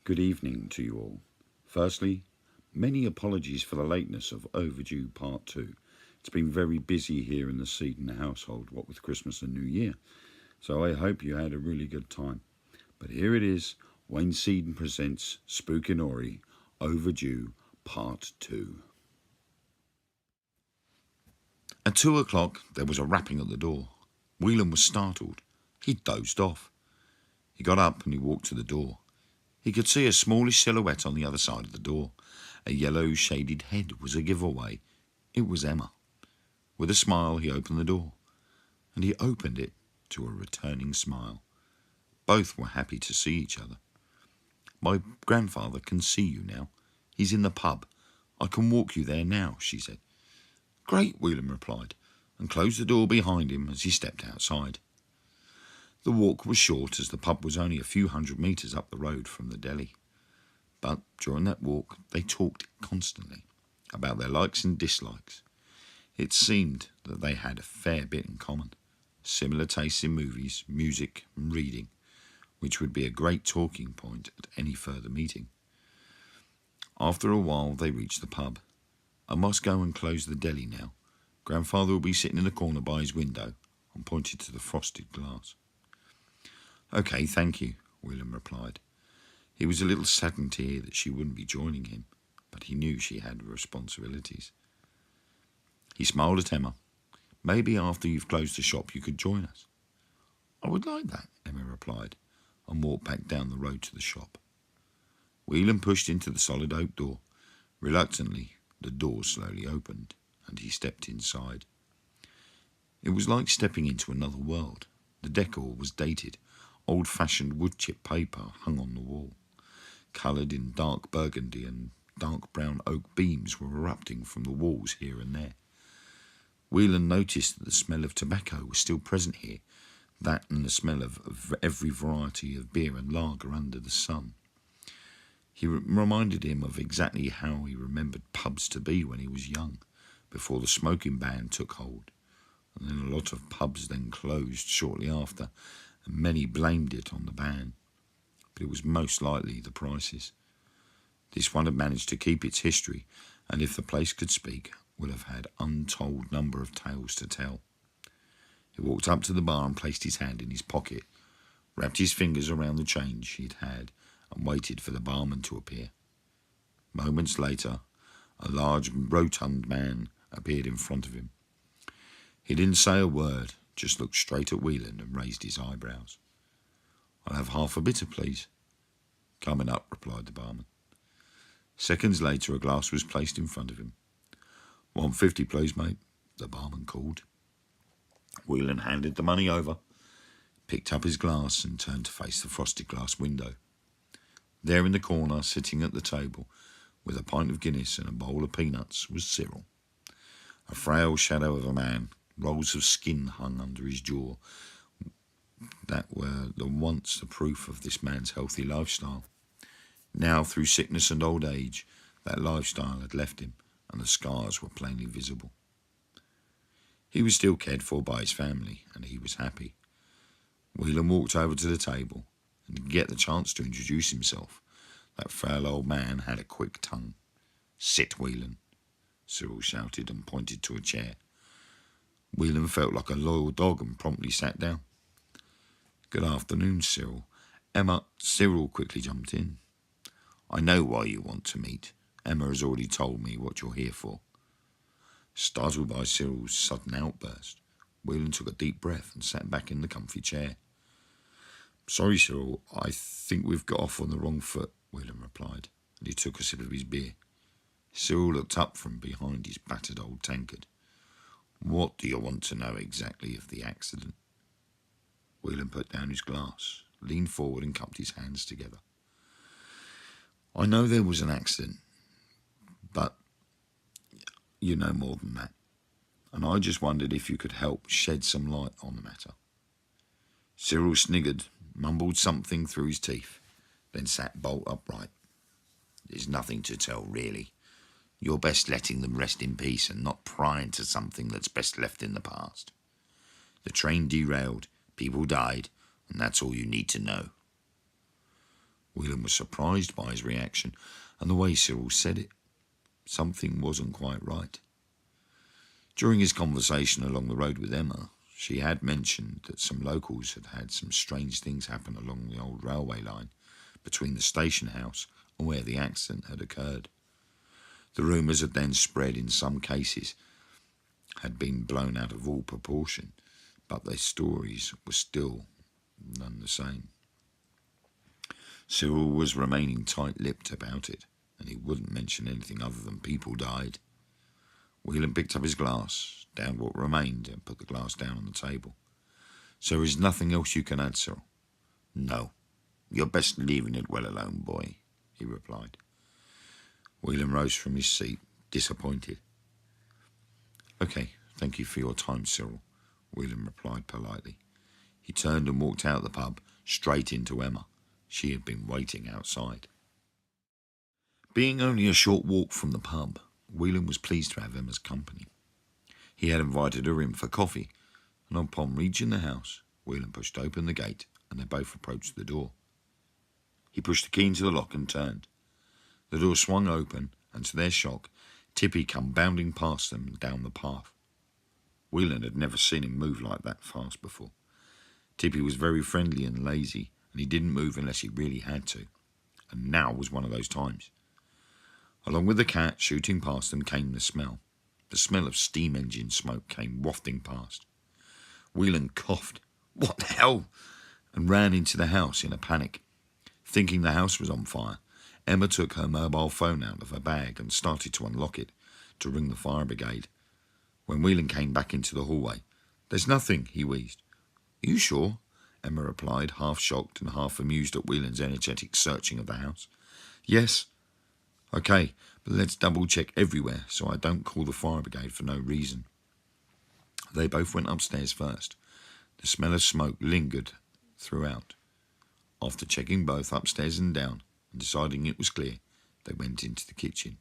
Good evening to you all. Firstly, many apologies for the lateness of Overdue Part 2. It's been very busy here in the Seaden household, what with Christmas and New Year, so I hope you had a really good time. But here it is, Wayne Seaden presents Spookinory Overdue Part 2. At 2 o'clock there was a rapping at the door. Whelan was startled. He'd dozed off. He got up and he walked to the door. He could see a smallish silhouette on the other side of the door. A yellow shaded head was a giveaway. It was Emma. With a smile he opened the door, and he opened it to a returning smile. Both were happy to see each other. "My grandfather can see you now. He's in the pub. I can walk you there now," she said. "Great," Whelan replied, and closed the door behind him as he stepped outside. The walk was short, as the pub was only a few hundred metres up the road from the deli. But during that walk they talked constantly about their likes and dislikes. It seemed that they had a fair bit in common, similar tastes in movies, music and reading, which would be a great talking point at any further meeting. After a while they reached the pub. "I must go and close the deli now. Grandfather will be sitting in the corner by his window," and pointed to the frosted glass. "Okay, thank you," Whelan replied. He was a little saddened to hear that she wouldn't be joining him, but he knew she had responsibilities. He smiled at Emma. "Maybe after you've closed the shop you could join us." "I would like that," Emma replied, and walked back down the road to the shop. Whelan pushed into the solid oak door. Reluctantly, the door slowly opened, and he stepped inside. It was like stepping into another world. The decor was dated. Old-fashioned wood-chip paper hung on the wall. Coloured in dark burgundy and dark brown oak beams were erupting from the walls here and there. Whelan noticed that the smell of tobacco was still present here, that and the smell of every variety of beer and lager under the sun. He reminded him of exactly how he remembered pubs to be when he was young, before the smoking ban took hold. And then a lot of pubs then closed shortly after, and many blamed it on the ban. But it was most likely the prices. This one had managed to keep its history, and if the place could speak, would have had untold number of tales to tell. He walked up to the bar and placed his hand in his pocket, wrapped his fingers around the change he'd had, and waited for the barman to appear. Moments later, a large, rotund man appeared in front of him. He didn't say a word, just looked straight at Whelan and raised his eyebrows. "I'll have half a bitter, please." "Coming up," replied the barman. Seconds later, a glass was placed in front of him. "150, please, mate," the barman called. Whelan handed the money over, picked up his glass and turned to face the frosted glass window. There in the corner, sitting at the table, with a pint of Guinness and a bowl of peanuts, was Cyril. A frail shadow of a man, rolls of skin hung under his jaw, that were once the proof of this man's healthy lifestyle. Now, through sickness and old age, that lifestyle had left him, and the scars were plainly visible. He was still cared for by his family, and he was happy. Whelan walked over to the table, and to get the chance to introduce himself, that frail old man had a quick tongue. "Sit, Whelan," Cyril shouted and pointed to a chair. Whelan felt like a loyal dog and promptly sat down. "Good afternoon, Cyril." Cyril quickly jumped in. "I know why you want to meet. Emma has already told me what you're here for." Startled by Cyril's sudden outburst, Whelan took a deep breath and sat back in the comfy chair. "Sorry, Cyril, I think we've got off on the wrong foot," Whelan replied, and he took a sip of his beer. Cyril looked up from behind his battered old tankard. "What do you want to know exactly of the accident?" Whelan put down his glass, leaned forward and cupped his hands together. "I know there was an accident, but you know more than that, and I just wondered if you could help shed some light on the matter." Cyril sniggered, mumbled something through his teeth, then sat bolt upright. "There's nothing to tell, really. You're best letting them rest in peace and not prying to something that's best left in the past. The train derailed, people died, and that's all you need to know." Whelan was surprised by his reaction and the way Cyril said it. Something wasn't quite right. During his conversation along the road with Emma, she had mentioned that some locals had had some strange things happen along the old railway line between the station house and where the accident had occurred. The rumours had then spread in some cases, had been blown out of all proportion, but their stories were still none the same. Cyril was remaining tight-lipped about it, and he wouldn't mention anything other than people died. Whelan picked up his glass, downed what remained, and put the glass down on the table. "So there is nothing else you can add, Cyril?" "No. You're best leaving it well alone, boy," he replied. Whelan rose from his seat, disappointed. "Okay, thank you for your time, Cyril," Whelan replied politely. He turned and walked out of the pub, straight into Emma. She had been waiting outside. Being only a short walk from the pub, Whelan was pleased to have Emma's company. He had invited her in for coffee, and upon reaching the house, Whelan pushed open the gate, and they both approached the door. He pushed the key into the lock and turned. The door swung open, and to their shock, Tippy came bounding past them down the path. Whelan had never seen him move like that fast before. Tippy was very friendly and lazy, and he didn't move unless he really had to, and now was one of those times. Along with the cat shooting past them came the smell. The smell of steam engine smoke came wafting past. Whelan coughed, "What the hell?" and ran into the house in a panic. Thinking the house was on fire, Emma took her mobile phone out of her bag and started to unlock it, to ring the fire brigade. When Whelan came back into the hallway, "There's nothing," he wheezed. "Are you sure?" Emma replied, half shocked and half amused at Whelan's energetic searching of the house. "Yes." "Okay, but let's double-check everywhere so I don't call the fire brigade for no reason." They both went upstairs first. The smell of smoke lingered throughout. After checking both upstairs and down and deciding it was clear, they went into the kitchen.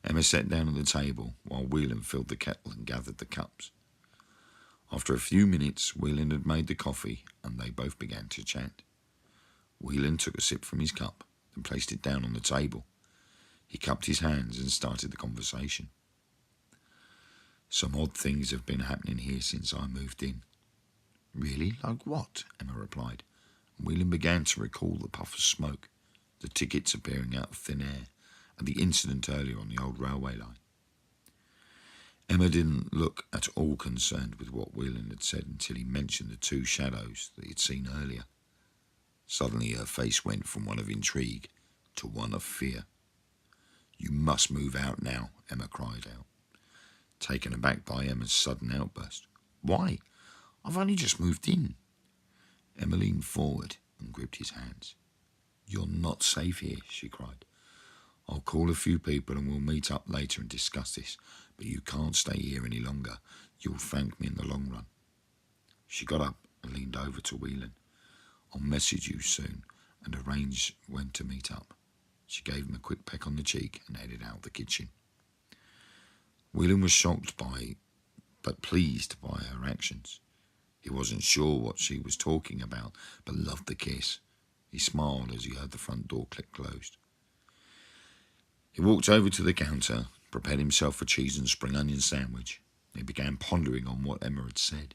Emma sat down at the table while Whelan filled the kettle and gathered the cups. After a few minutes, Whelan had made the coffee and they both began to chat. Whelan took a sip from his cup and placed it down on the table. He cupped his hands and started the conversation. "Some odd things have been happening here since I moved in." "Really? Like what?" Emma replied. Whelan began to recall the puff of smoke, the tickets appearing out of thin air, and the incident earlier on the old railway line. Emma didn't look at all concerned with what Whelan had said until he mentioned the two shadows that he had seen earlier. Suddenly her face went from one of intrigue to one of fear. "You must move out now," Emma cried out, taken aback by Emma's sudden outburst. "Why? I've only just moved in." Emma leaned forward and gripped his hands. "You're not safe here," she cried. "I'll call a few people and we'll meet up later and discuss this, but you can't stay here any longer. You'll thank me in the long run." She got up and leaned over to Whelan. "I'll message you soon and arrange when to meet up." She gave him a quick peck on the cheek and headed out the kitchen. Whelan was shocked but pleased by her actions. He wasn't sure what she was talking about, but loved the kiss. He smiled as he heard the front door click closed. He walked over to the counter, prepared himself a cheese and spring onion sandwich. He began pondering on what Emma had said.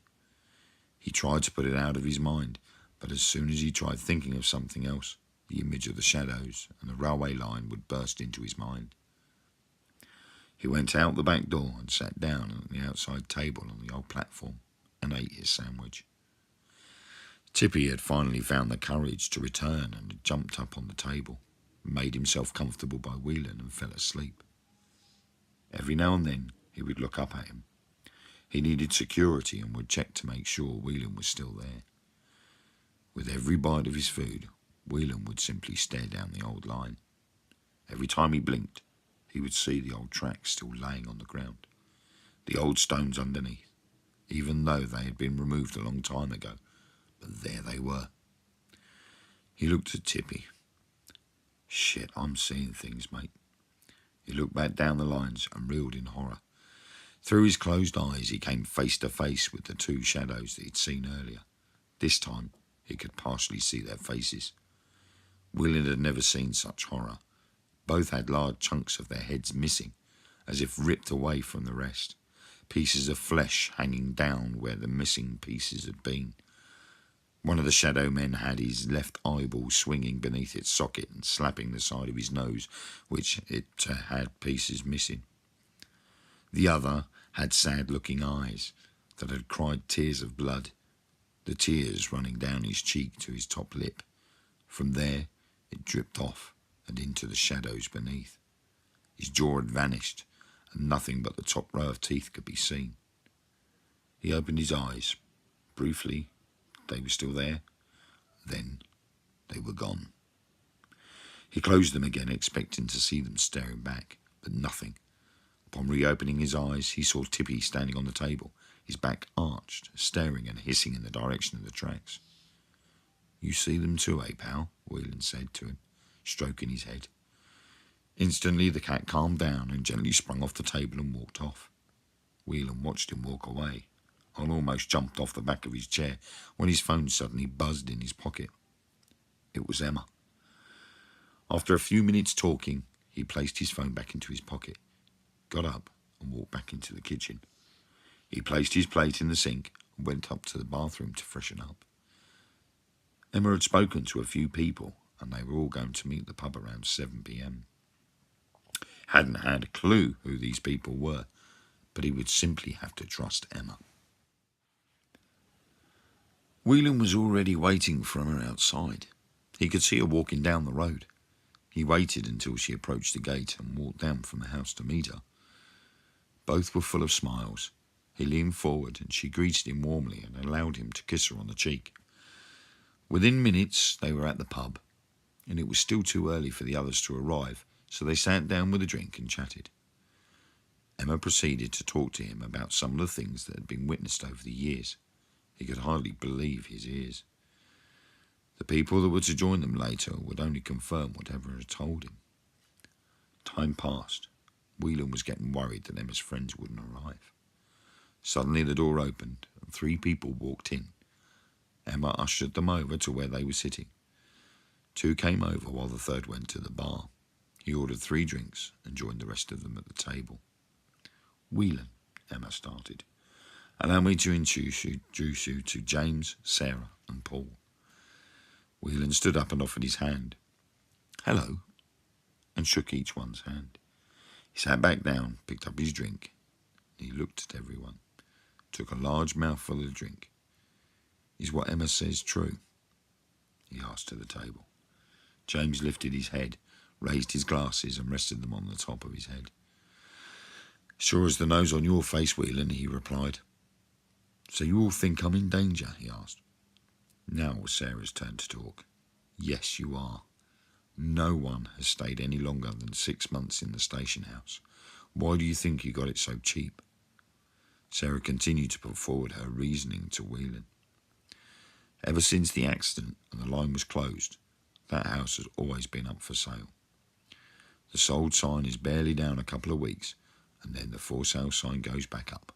He tried to put it out of his mind, but as soon as he tried thinking of something else, the image of the shadows and the railway line would burst into his mind. He went out the back door and sat down at the outside table on the old platform and ate his sandwich. Tippy had finally found the courage to return and had jumped up on the table, made himself comfortable by Whelan and fell asleep. Every now and then he would look up at him. He needed security and would check to make sure Whelan was still there. With every bite of his food, Whelan would simply stare down the old line. Every time he blinked, he would see the old tracks still laying on the ground, the old stones underneath, even though they had been removed a long time ago, but there they were. He looked at Tippy. "Shit, I'm seeing things, mate." He looked back down the lines and reeled in horror. Through his closed eyes, he came face to face with the two shadows that he'd seen earlier. This time, he could partially see their faces. Whelan had never seen such horror. Both had large chunks of their heads missing, as if ripped away from the rest, pieces of flesh hanging down where the missing pieces had been. One of the shadow men had his left eyeball swinging beneath its socket and slapping the side of his nose, which it had pieces missing. The other had sad-looking eyes that had cried tears of blood, the tears running down his cheek to his top lip. From there it dripped off and into the shadows beneath. His jaw had vanished, and nothing but the top row of teeth could be seen. He opened his eyes. Briefly, they were still there. Then they were gone. He closed them again, expecting to see them staring back, but nothing. Upon reopening his eyes, he saw Tippy standing on the table, his back arched, staring and hissing in the direction of the tracks. "You see them too, eh, pal?" Whelan said to him, stroking his head. Instantly the cat calmed down and gently sprung off the table and walked off. Whelan watched him walk away and almost jumped off the back of his chair when his phone suddenly buzzed in his pocket. It was Emma. After a few minutes talking, he placed his phone back into his pocket, got up and walked back into the kitchen. He placed his plate in the sink and went up to the bathroom to freshen up. Emma had spoken to a few people and they were all going to meet at the pub around 7 p.m. Hadn't had a clue who these people were, but he would simply have to trust Emma. Whelan was already waiting for Emma outside. He could see her walking down the road. He waited until she approached the gate and walked down from the house to meet her. Both were full of smiles. He leaned forward and she greeted him warmly and allowed him to kiss her on the cheek. Within minutes they were at the pub, and it was still too early for the others to arrive, so they sat down with a drink and chatted. Emma proceeded to talk to him about some of the things that had been witnessed over the years. He could hardly believe his ears. The people that were to join them later would only confirm whatever had told him. Time passed. Whelan was getting worried that Emma's friends wouldn't arrive. Suddenly the door opened and 3 people walked in. Emma ushered them over to where they were sitting. 2 came over while the 3rd went to the bar. He ordered 3 drinks and joined the rest of them at the table. "Whelan," Emma started, "allow me to introduce you to James, Sarah and Paul." Whelan stood up and offered his hand. "Hello," and shook each one's hand. He sat back down, picked up his drink. He looked at everyone, took a large mouthful of the drink. "Is what Emma says true?" he asked at the table. James lifted his head, raised his glasses and rested them on the top of his head. "Sure as the nose on your face, Whelan," he replied. "So you all think I'm in danger?" he asked. Now was Sarah's turn to talk. "Yes, you are. No one has stayed any longer than 6 months in the station house. Why do you think you got it so cheap?" Sarah continued to put forward her reasoning to Whelan. "Ever since the accident and the line was closed, that house has always been up for sale. The sold sign is barely down a couple of weeks, and then the for sale sign goes back up.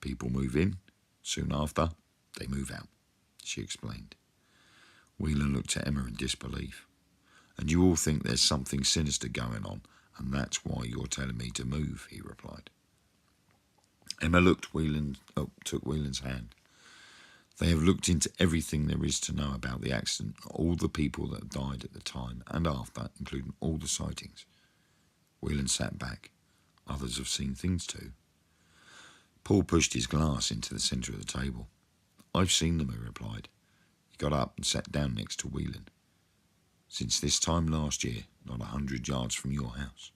People move in, soon after, they move out," she explained. Whelan looked at Emma in disbelief. "And you all think there's something sinister going on, and that's why you're telling me to move," he replied. Emma took Whelan's hand. "They have looked into everything there is to know about the accident, all the people that died at the time and after, including all the sightings." Whelan sat back. "Others have seen things too." Paul pushed his glass into the centre of the table. "I've seen them," he replied. He got up and sat down next to Whelan. "Since this time last year, not 100 yards from your house."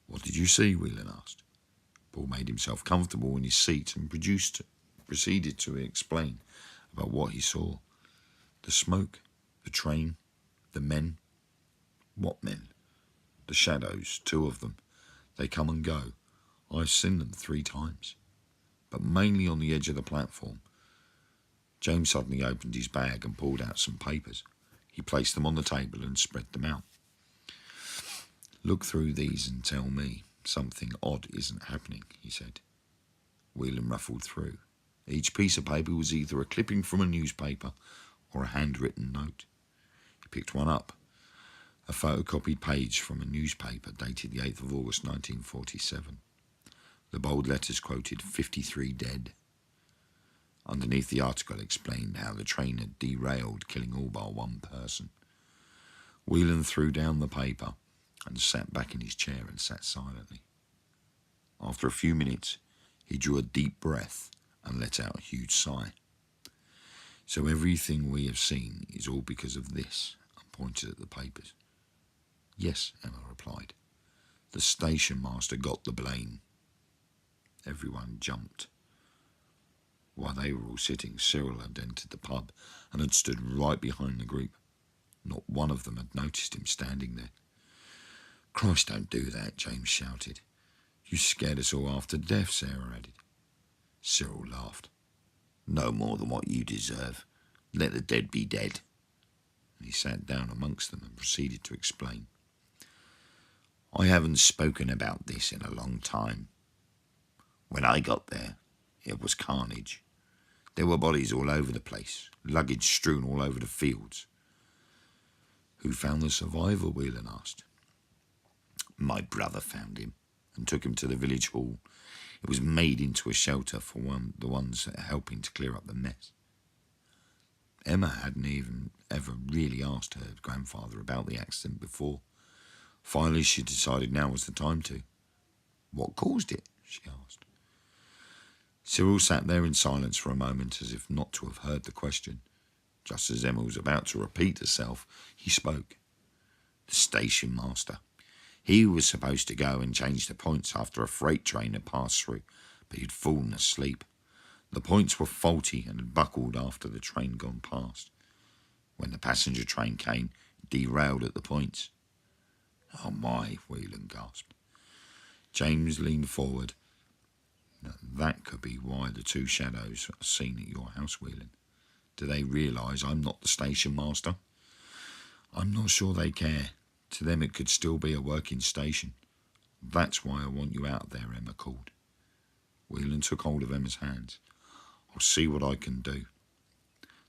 "What did you see?" Whelan asked. Paul made himself comfortable in his seat and proceeded to explain about what he saw. "The smoke, the train, the men." "What men?" "The shadows, 2 of them. They come and go. I've seen them 3 times, but mainly on the edge of the platform." James suddenly opened his bag and pulled out some papers. He placed them on the table and spread them out. "Look through these and tell me something odd isn't happening," he said. Whelan ruffled through. Each piece of paper was either a clipping from a newspaper or a handwritten note. He picked one up. A photocopied page from a newspaper dated the 8th of August 1947. The bold letters quoted 53 dead. Underneath the article explained how the train had derailed, killing all but one person. Whelan threw down the paper and sat back in his chair and sat silently. After a few minutes, he drew a deep breath and let out a huge sigh. So everything we have seen is all because of this, and pointed at the papers. Yes, Emma replied. The station master got the blame. Everyone jumped. While they were all sitting, Cyril had entered the pub and had stood right behind the group. Not one of them had noticed him standing there. Christ, don't do that, James shouted. You scared us all half to death, Sarah added. Cyril laughed. No more than what you deserve. Let the dead be dead. And he sat down amongst them and proceeded to explain. I haven't spoken about this in a long time. When I got there, it was carnage. There were bodies all over the place, luggage strewn all over the fields. Who found the survivor? Whelan asked. My brother found him and took him to the village hall. It was made into a shelter for the ones that are helping to clear up the mess. Emma hadn't even ever really asked her grandfather about the accident before. Finally, she decided now was the time to. What caused it? She asked. Cyril sat there in silence for a moment, as if not to have heard the question. Just as Emma was about to repeat herself, he spoke. The station master. He was supposed to go and change the points after a freight train had passed through, but he'd fallen asleep. The points were faulty and had buckled after the train gone past. When the passenger train came, it derailed at the points. Oh my, Whelan gasped. James leaned forward. Now, that could be why the two shadows are seen at your house, Whelan. Do they realise I'm not the station master? I'm not sure they care. To them it could still be a working station. That's why I want you out there, Emma called. Whelan took hold of Emma's hands. I'll see what I can do.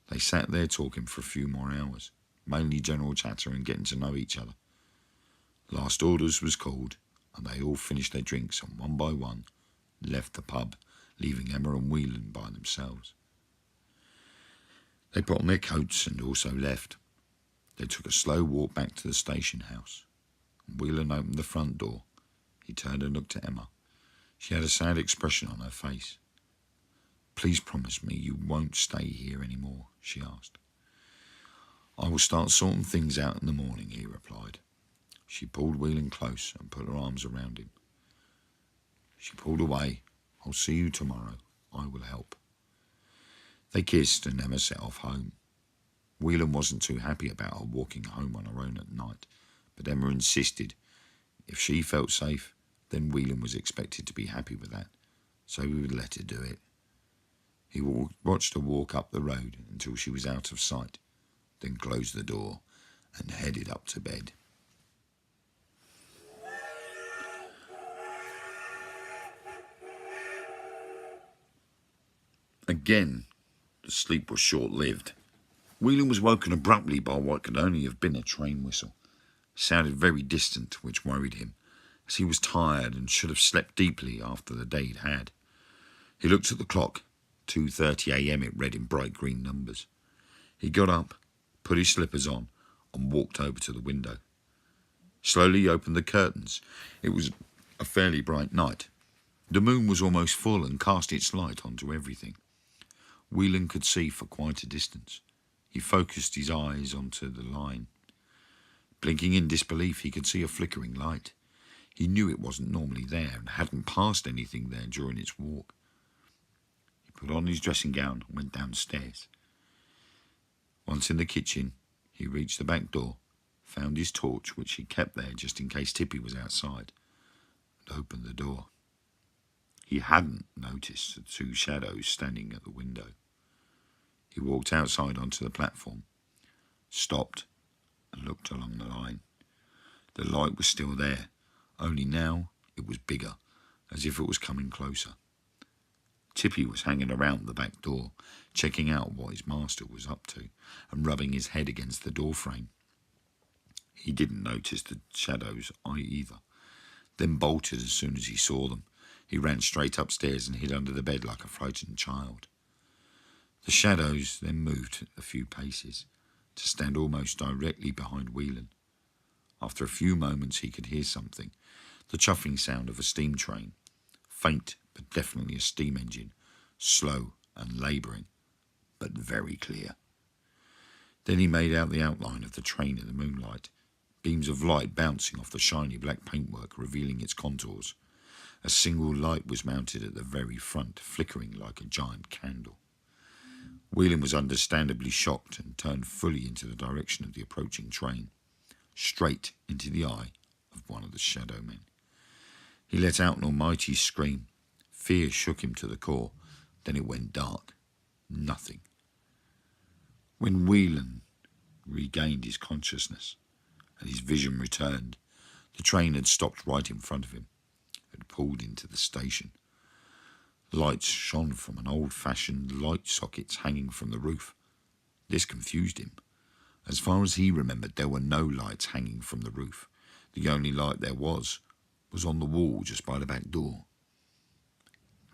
They sat there talking for a few more hours, mainly general chatter and getting to know each other. Last orders was called, and they all finished their drinks and one by one left the pub, leaving Emma and Whelan by themselves. They put on their coats and also left. They took a slow walk back to the station house. Whelan opened the front door. He turned and looked at Emma. She had a sad expression on her face. Please promise me you won't stay here any more, she asked. I will start sorting things out in the morning, he replied. She pulled Whelan close and put her arms around him. She pulled away. I'll see you tomorrow. I will help. They kissed and Emma set off home. Whelan wasn't too happy about her walking home on her own at night, but Emma insisted. If she felt safe, then Whelan was expected to be happy with that, so he would let her do it. He watched her walk up the road until she was out of sight, then closed the door and headed up to bed. Again, the sleep was short-lived. Whelan was woken abruptly by what could only have been a train whistle. It sounded very distant, which worried him, as he was tired and should have slept deeply after the day he'd had. He looked at the clock. 2:30 a.m. it read in bright green numbers. He got up, put his slippers on, and walked over to the window. Slowly he opened the curtains. It was a fairly bright night. The moon was almost full and cast its light onto everything. Whelan could see for quite a distance. He focused his eyes onto the line. Blinking in disbelief, he could see a flickering light. He knew it wasn't normally there and hadn't passed anything there during its walk. He put on his dressing gown and went downstairs. Once in the kitchen, he reached the back door, found his torch, which he kept there just in case Tippy was outside, and opened the door. He hadn't noticed the two shadows standing at the window. He walked outside onto the platform, stopped, and looked along the line. The light was still there, only now it was bigger, as if it was coming closer. Tippy was hanging around the back door, checking out what his master was up to, and rubbing his head against the door frame. He didn't notice the shadow's eye either, then bolted as soon as he saw them. He ran straight upstairs and hid under the bed like a frightened child. The shadows then moved a few paces to stand almost directly behind Whelan. After a few moments he could hear something, the chuffing sound of a steam train, faint but definitely a steam engine, slow and labouring, but very clear. Then he made out the outline of the train in the moonlight, beams of light bouncing off the shiny black paintwork revealing its contours. A single light was mounted at the very front, flickering like a giant candle. Whelan was understandably shocked and turned fully into the direction of the approaching train, straight into the eye of one of the shadow men. He let out an almighty scream. Fear shook him to the core. Then it went dark. Nothing. When Whelan regained his consciousness and his vision returned, the train had stopped right in front of him. It had pulled into the station. Lights shone from an old-fashioned light sockets hanging from the roof. This confused him. As far as he remembered, there were no lights hanging from the roof. The only light there was on the wall just by the back door.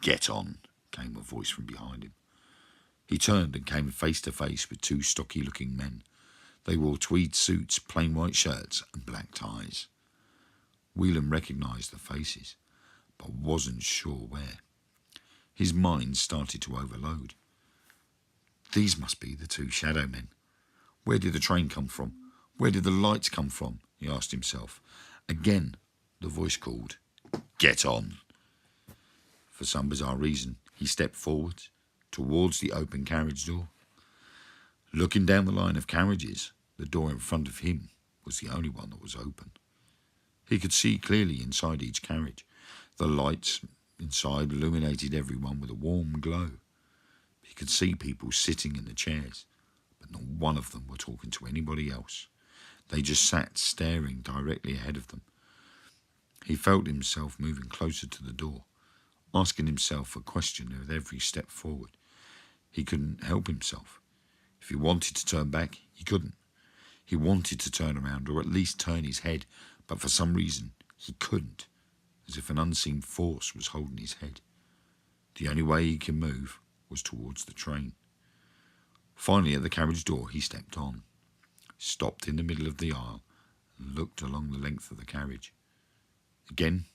"Get on," came a voice from behind him. He turned and came face to face with two stocky-looking men. They wore tweed suits, plain white shirts and black ties. Whelan recognised the faces, but wasn't sure where. His mind started to overload. These must be the two shadow men. Where did the train come from? Where did the lights come from? He asked himself. Again, the voice called, "Get on." For some bizarre reason, he stepped forward towards the open carriage door. Looking down the line of carriages, the door in front of him was the only one that was open. He could see clearly inside each carriage. The lights inside illuminated everyone with a warm glow. He could see people sitting in the chairs, but not one of them were talking to anybody else. They just sat staring directly ahead of them. He felt himself moving closer to the door, asking himself a question with every step forward. He couldn't help himself. If he wanted to turn back, he couldn't. He wanted to turn around, or at least turn his head, but for some reason he couldn't, as if an unseen force was holding his head. The only way he could move was towards the train. Finally, at the carriage door, he stepped on, stopped in the middle of the aisle, and looked along the length of the carriage. Again,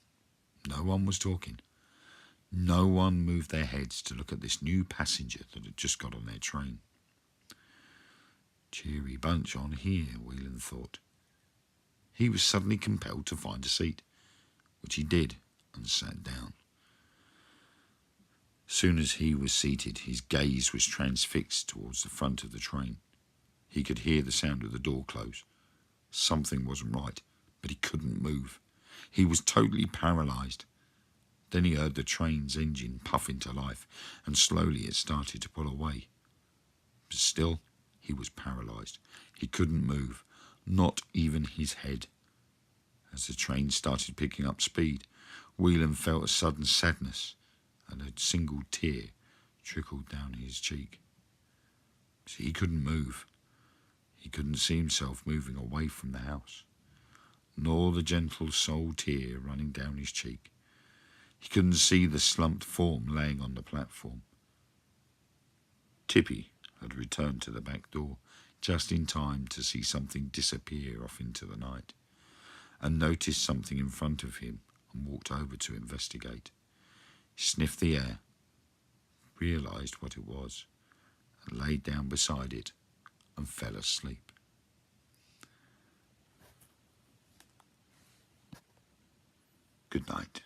no one was talking. No one moved their heads to look at this new passenger that had just got on their train. Cheery bunch on here, Whelan thought. He was suddenly compelled to find a seat, which he did and sat down. Soon as he was seated, his gaze was transfixed towards the front of the train. He could hear the sound of the door close. Something wasn't right, but he couldn't move. He was totally paralysed. Then he heard the train's engine puff into life, and slowly it started to pull away. But still, he was paralysed. He couldn't move, not even his head. As the train started picking up speed, Whelan felt a sudden sadness, and a single tear trickled down his cheek. See, he couldn't move. He couldn't see himself moving away from the house, nor the gentle soul tear running down his cheek. He couldn't see the slumped form laying on the platform. Tippy had returned to the back door just in time to see something disappear off into the night, and noticed something in front of him and walked over to investigate. He sniffed the air, realised what it was, and laid down beside it and fell asleep. Good night.